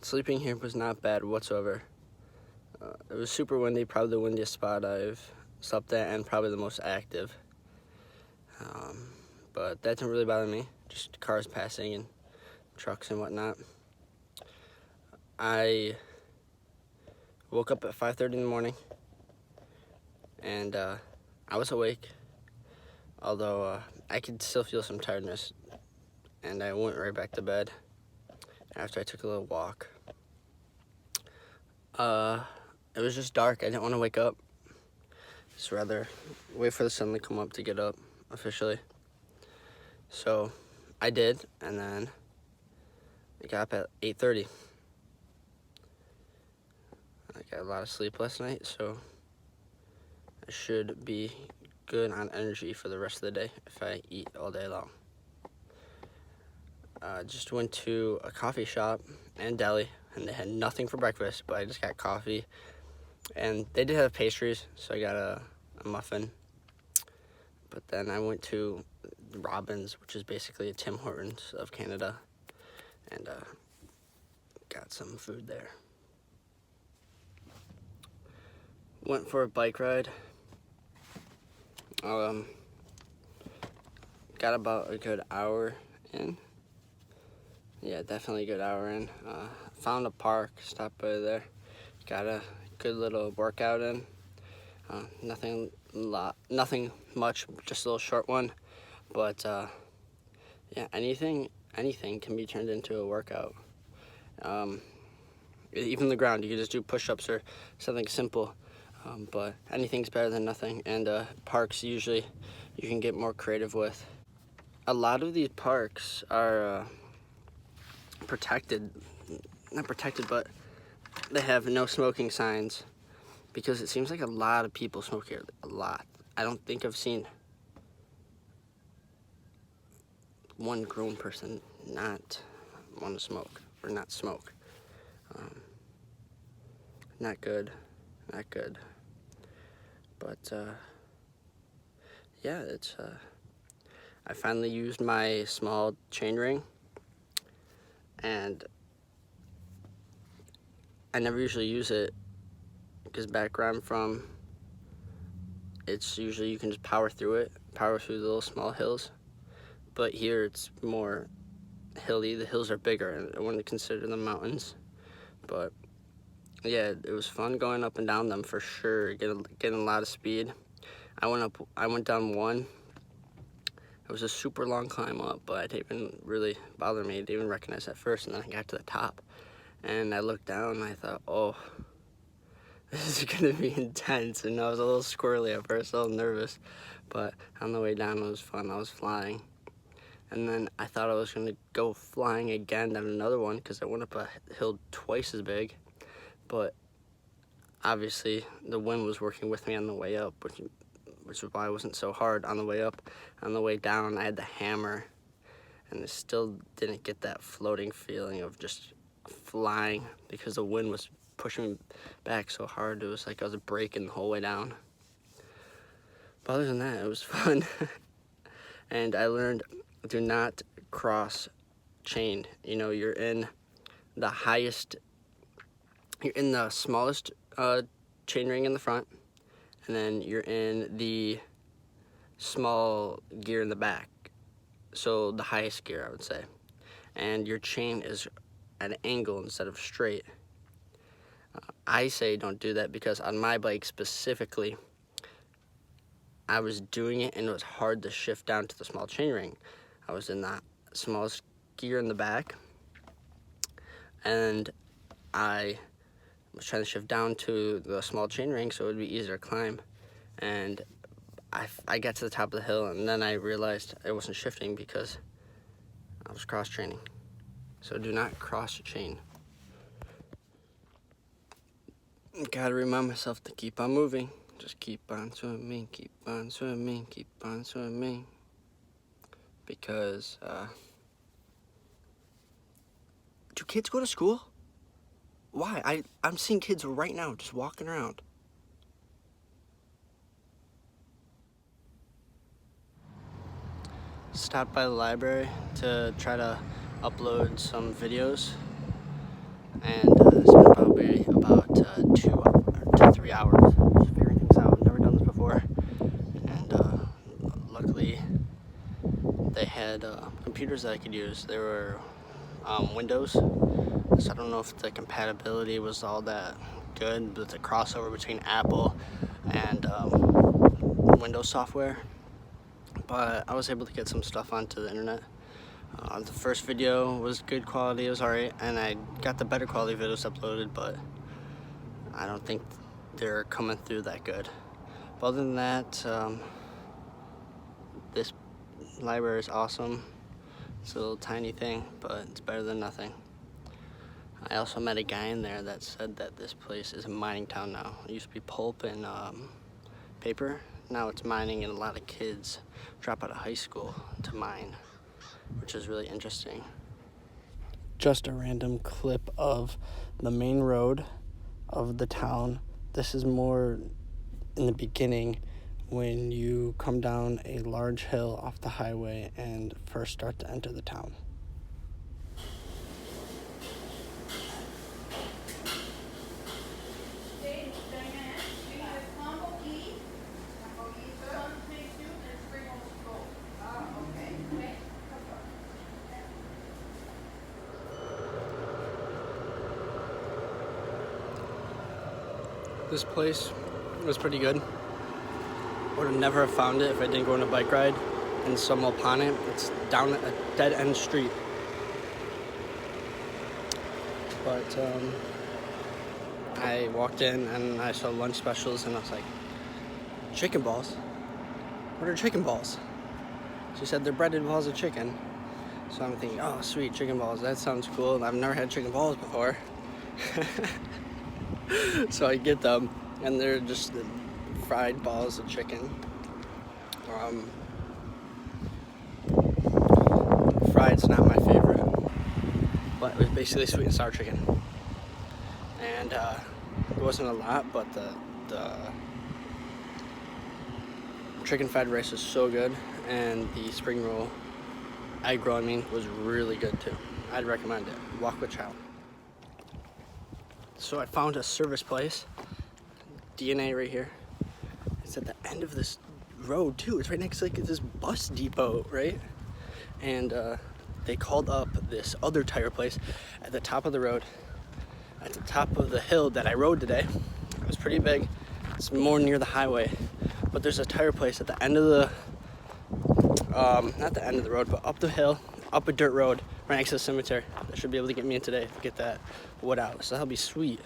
Sleeping here was not bad whatsoever. It was super windy, probably the windiest spot I've slept at, and probably the most active. But that didn't really bother me, just cars passing and trucks and whatnot. I woke up at 5:30 in the morning, and I was awake, although I could still feel some tiredness, and I went right back to bed after I took a little walk. It was just dark. I didn't want to wake up. Just rather wait for the sun to come up to get up officially. So I did, and then I got up at 8:30. I got a lot of sleep last night, so I should be good on energy for the rest of the day if I eat all day long. Just went to a coffee shop and deli, and they had nothing for breakfast, but I just got coffee. And they did have pastries, so I got a muffin. But then I went to Robins, which is basically a Tim Hortons of Canada, and got some food there. Went for a bike ride. Got about a good hour in. Yeah, definitely a good hour in. Found a park, stopped by there. Got a good little workout in. Nothing much, just a little short one. But yeah, anything can be turned into a workout. Even the ground, you can just do push-ups or something simple. But anything's better than nothing. And parks, usually, you can get more creative with. A lot of these parks are not protected, but they have no smoking signs, because it seems like a lot of people smoke here, a lot. I don't think I've seen one grown person not want to smoke, or not smoke. Not good. But yeah, it's I finally used my small chain ring, and I never usually use it because back where I'm from, it's usually you can just power through the little small hills. But here it's more hilly. The hills are bigger, and I wouldn't consider them mountains. But yeah, it was fun going up and down them for sure. Getting a lot of speed. I went down one. It was a super long climb up, but it didn't even really bother me. I didn't even recognize it at first, and then I got to the top, and I looked down, and I thought, oh, this is gonna be intense. And I was a little squirrely at first, a little nervous, but on the way down it was fun. I was flying, and then I thought I was gonna go flying again down another one because I went up a hill twice as big, but obviously the wind was working with me on the way up, which is why it wasn't so hard on the way up. On the way down, I had the hammer, and I still didn't get that floating feeling of just flying because the wind was pushing me back so hard. It was like I was braking the whole way down. But other than that, it was fun. And I learned, do not cross chain. You know, you're in the smallest chain ring in the front, and then you're in the small gear in the back. So the highest gear, I would say. And your chain is at an angle instead of straight. I say don't do that because on my bike specifically, I was doing it and it was hard to shift down to the small chain ring. I was in the smallest gear in the back, and I was trying to shift down to the small chain ring so it would be easier to climb. And I got to the top of the hill, and then I realized I wasn't shifting because I was cross-training. So do not cross-chain. Gotta remind myself to keep on moving. Just keep on swimming, keep on swimming, keep on swimming. Because, do kids go to school? Why? I'm seeing kids right now just walking around. Stopped by the library to try to upload some videos. and spent probably about 2 to 3 hours just figuring things out. I've never done this before, and luckily they had computers that I could use. They were Windows, so I don't know if the compatibility was all that good with the crossover between Apple and Windows software, but I was able to get some stuff onto the internet. The first video was good quality, it was alright, and I got the better quality videos uploaded, but I don't think they're coming through that good. But other than that, this library is awesome. It's a little tiny thing, but it's better than nothing. I also met a guy in there that said that this place is a mining town now. It used to be pulp and paper. Now it's mining, and a lot of kids drop out of high school to mine, which is really interesting. Just a random clip of the main road of the town. This is more in the beginning when you come down a large hill off the highway and first start to enter the town. This place was pretty good. Would have never found it if I didn't go on a bike ride and stumble upon it. It's down a dead end street. But I walked in and I saw lunch specials and I was like, chicken balls? What are chicken balls? She said they're breaded balls of chicken. So I'm thinking, oh sweet, chicken balls, that sounds cool. I've never had chicken balls before. So I get them, and they're just the fried balls of chicken. Fried's not my favorite, but it was basically sweet and sour chicken. And it wasn't a lot, but the chicken fried rice was so good, and the spring roll, egg roll, was really good too. I'd recommend it. Walk with Chow. So I found a service place, DNA right here. It's at the end of this road too. It's right next to like this bus depot, right? And they called up this other tire place at the top of the road, at the top of the hill that I rode today. It was pretty big. It's more near the highway, but there's a tire place at the end of the, not the end of the road, but up the hill, up a dirt road, right next to the cemetery. That should be able to get me in today, get that wood out, so that'll be sweet.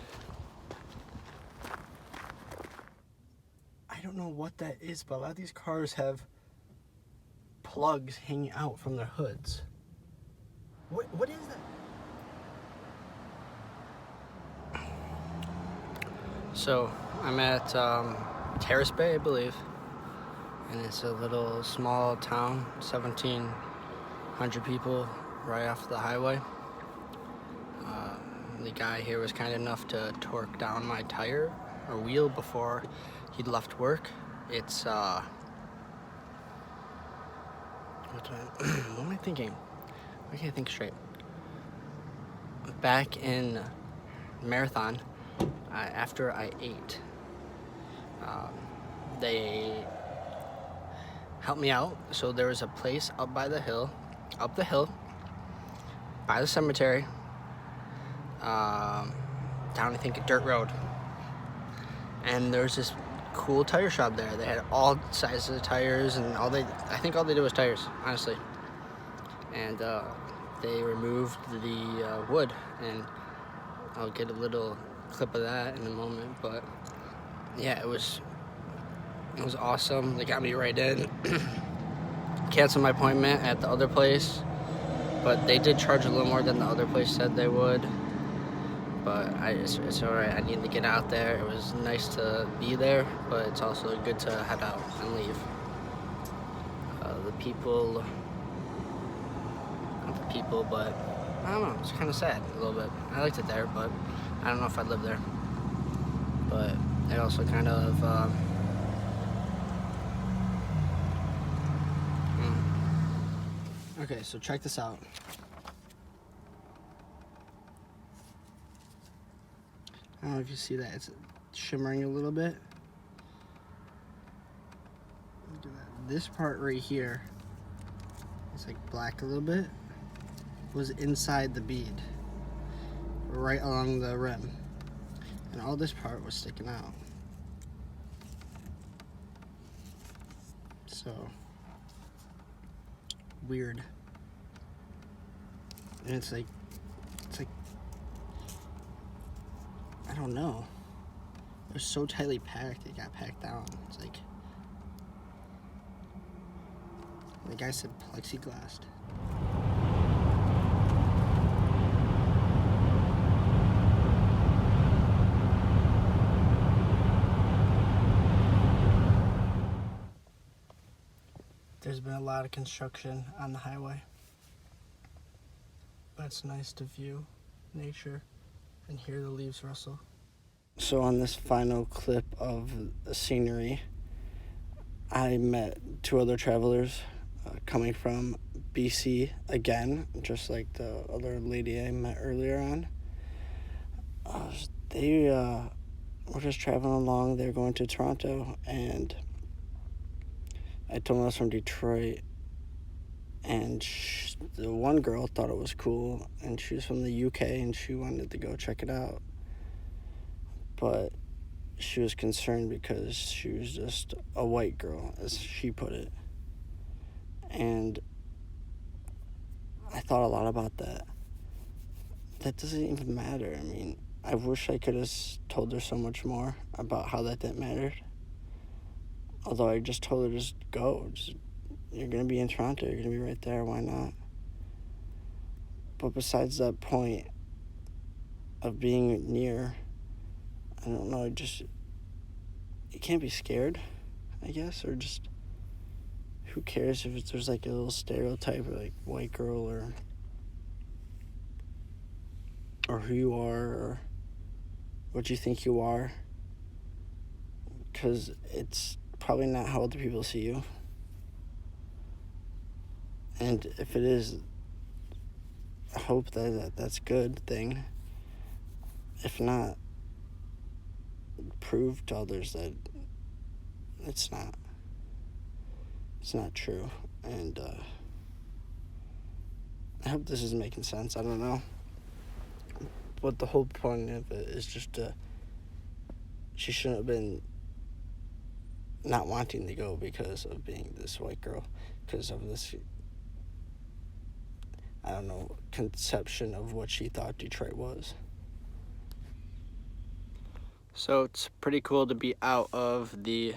I don't know what that is, but a lot of these cars have plugs hanging out from their hoods. What is that? So I'm at Terrace Bay, I believe, and it's a little small town, 1,700 people, right off the highway. The guy here was kind enough to torque down my tire or wheel before he'd left work. It's what am I thinking? Why can't I think straight? Back in Marathon, after I ate, they helped me out. So there was a place up by the hill, by the cemetery, down I think a dirt road, and there's this cool tire shop there. They had all sizes of tires, and I think all they did was tires, honestly. And they removed the wood, and I'll get a little clip of that in a moment. But yeah, it was awesome. They got me right in. Canceled my appointment at the other place, but they did charge a little more than the other place said they would. But it's all right. I need to get out there. It was nice to be there, but it's also good to head out and leave. The people, not the people, but I don't know. It's kind of sad a little bit. I liked it there, but I don't know if I'd live there. But it also kind of Okay, so check this out. I don't know if you see that. It's shimmering a little bit. Look at that. This part right here, it's like black a little bit, was inside the bead, right along the rim. And all this part was sticking out. So, weird. And it's like, I don't know. It was so tightly packed, it got packed down. It's like, the guy said plexiglass. There's been a lot of construction on the highway, but it's nice to view nature and hear the leaves rustle. So on this final clip of the scenery, I met 2 other travelers coming from BC again, just like the other lady I met earlier on. They were just traveling along. They were going to Toronto, and I told them I was from Detroit, and the one girl thought it was cool, and she was from the UK, and she wanted to go check it out. But she was concerned because she was just a white girl, as she put it. And I thought a lot about that. That doesn't even matter. I mean, I wish I could have told her so much more about how that mattered. Although I just told her, just go. You're going to be in Toronto. You're going to be right there. Why not? But besides that point of being near, I don't know, you can't be scared, I guess, or just, who cares if there's like a little stereotype of like white girl or who you are or what you think you are, because it's probably not how other people see you. And if it is, I hope that's a good thing. If not, prove to others that it's not true. And I hope this is making sense. I don't know. But the whole point of it is just she shouldn't have been not wanting to go because of being this white girl, because of this, I don't know, conception of what she thought Detroit was. So it's pretty cool to be out of the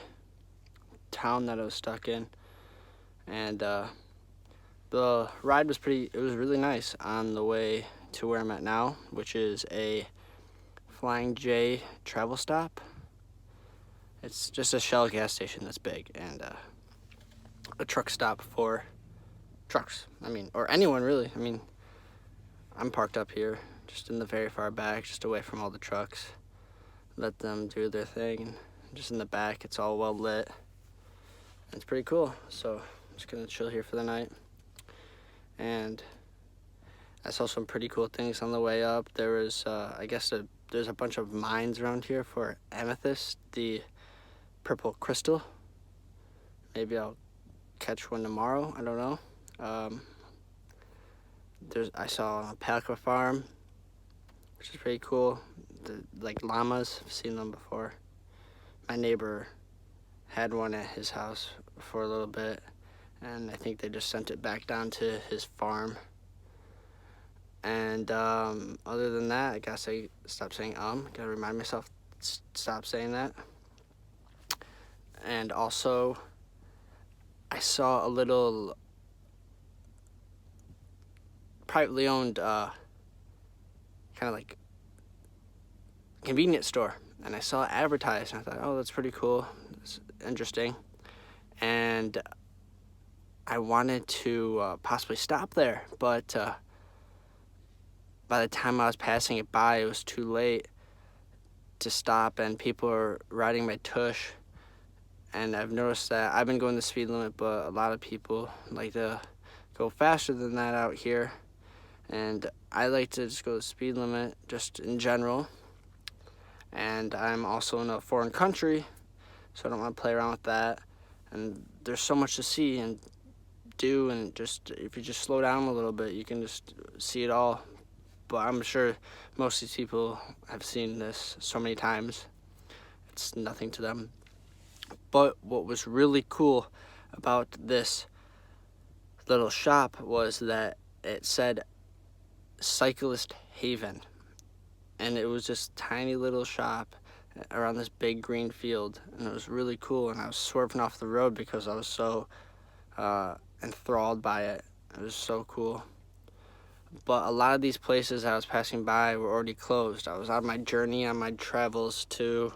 town that I was stuck in. And the ride was really nice on the way to where I'm at now, which is a Flying J travel stop. It's just a Shell gas station that's big, and a truck stop for trucks. I mean, or anyone really. I mean, I'm parked up here, just in the very far back, just away from all the trucks. Let them do their thing, and just in the back, it's all well lit. It's pretty cool, so I'm just gonna chill here for the night. And I saw some pretty cool things on the way up. There was, I guess, there's a bunch of mines around here for amethyst, the purple crystal. Maybe I'll catch one tomorrow. I don't know. I saw a alpaca farm, which is pretty cool. Like llamas, I've seen them before. My neighbor had one at his house for a little bit, and I think they just sent it back down to his farm. And other than that, I guess I stopped saying gotta remind myself, stop saying that. And also, I saw a little privately owned kind of like convenience store, and I saw it advertised, and I thought, oh, that's pretty cool, it's interesting. And I wanted to possibly stop there, but by the time I was passing it by, it was too late to stop, and people were riding my tush. And I've noticed that I've been going the speed limit, but a lot of people like to go faster than that out here. And I like to just go the speed limit, just in general. and I'm also in a foreign country, so I don't want to play around with that. And there's so much to see and do, and just if you just slow down a little bit, you can just see it all. But I'm sure most of these people have seen this so many times, it's nothing to them. But what was really cool about this little shop was that it said Cyclist Haven, and it was just tiny little shop around this big green field, and it was really cool. And I was swerving off the road because I was so enthralled by it. It was so cool. But a lot of these places I was passing by were already closed. I was on my journey, on my travels to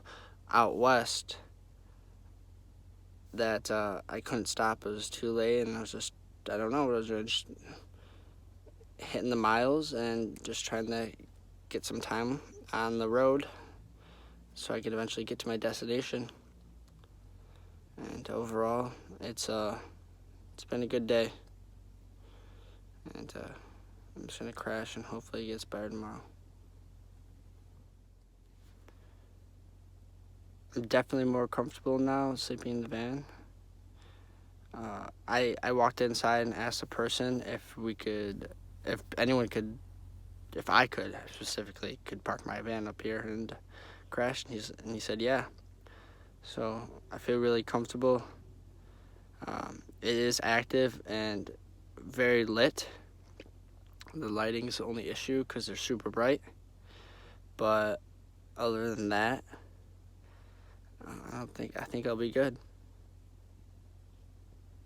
out west, that I couldn't stop. It was too late, and I was just, I don't know, I was just hitting the miles and just trying to get some time on the road so I could eventually get to my destination. And overall, it's been a good day. And I'm just gonna crash and hopefully it gets better tomorrow. I'm definitely more comfortable now sleeping in the van. I walked inside and asked a person if I could specifically could park my van up here and crash, and he said yeah. So I feel really comfortable. It is active and very lit. The lighting is the only issue because they're super bright. But other than that, I think I'll be good.